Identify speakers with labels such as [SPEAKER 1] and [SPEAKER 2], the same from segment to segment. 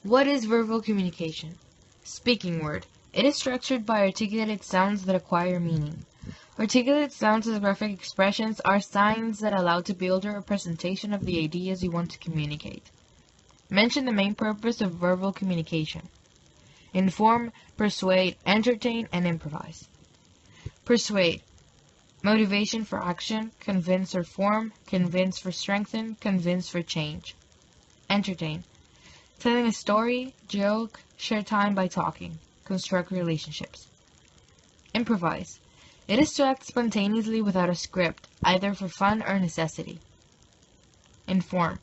[SPEAKER 1] What is verbal communication? Speaking word. It is structured by articulated sounds that acquire meaning. Articulated sounds as graphic expressions are signs that allow to build a representation of the ideas you want to communicate. Mention the main purpose of verbal communication. Inform, persuade, entertain, and improvise. Persuade. Motivation for action, convince or form, convince for strengthen, convince for change. Entertain. Telling a story, joke, share time by talking, construct relationships. Improvise. It is to act spontaneously without a script, either for fun or necessity. Inform.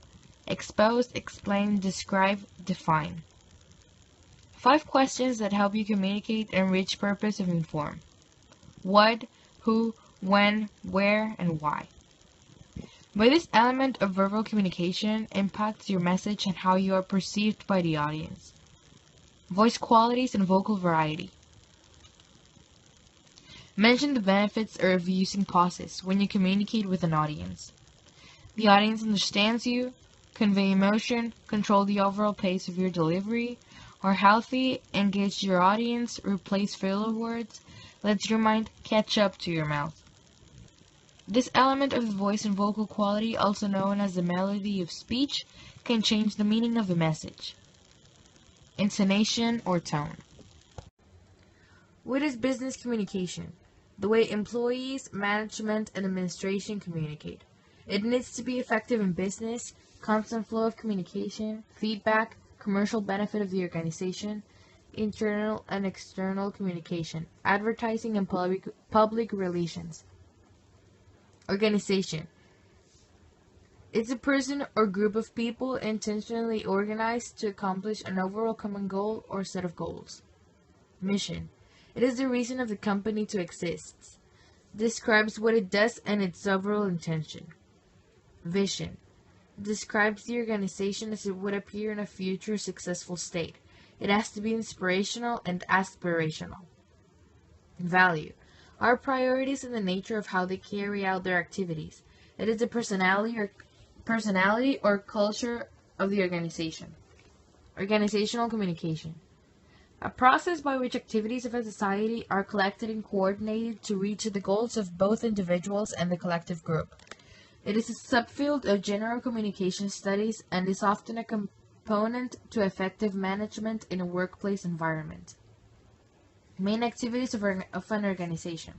[SPEAKER 1] Expose, explain, describe, define. 5 questions that help you communicate and reach purpose of inform. What, who, when, where, and why. By this element of verbal communication impacts your message and how you are perceived by the audience. Voice qualities and vocal variety. Mention the benefits of using pauses when you communicate with an audience. The audience understands you, convey emotion, control the overall pace of your delivery, are healthy, engage your audience, replace filler words, let your mind catch up to your mouth. This element of the voice and vocal quality, also known as the melody of speech, can change the meaning of the message. Intonation or tone. What is business communication? The way employees, management, and administration communicate. It needs to be effective in business, constant flow of communication, feedback, commercial benefit of the organization, internal and external communication, advertising and public relations. Organization. It's a person or group of people intentionally organized to accomplish an overall common goal or set of goals. Mission. It is the reason of the company to exist. Describes what it does and its overall intention. Vision. Describes the organization as it would appear in a future successful state. It has to be inspirational and aspirational. Value. Our priorities and the nature of how they carry out their activities. It is the personality or culture of the organization. Organizational communication. A process by which activities of a society are collected and coordinated to reach the goals of both individuals and the collective group. It is a subfield of general communication studies and is often a component to effective management in a workplace environment. Main activities of an organization.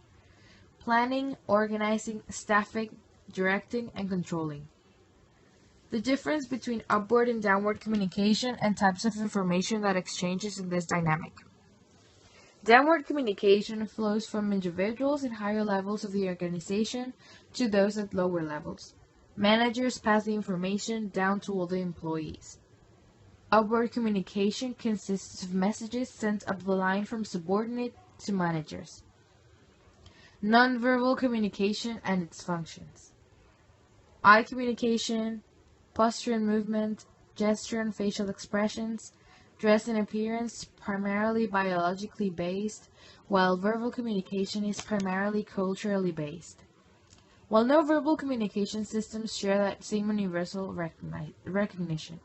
[SPEAKER 1] Planning, organizing, staffing, directing, and controlling. The difference between upward and downward communication and types of information that exchanges in this dynamic. Downward communication flows from individuals in higher levels of the organization to those at lower levels. Managers pass the information down to all the employees. Upward communication consists of messages sent up the line from subordinate to managers. Nonverbal communication and its functions. Eye communication, posture and movement, gesture and facial expressions, dress and appearance primarily biologically based, while verbal communication is primarily culturally based. While no verbal communication systems share that same universal recognition.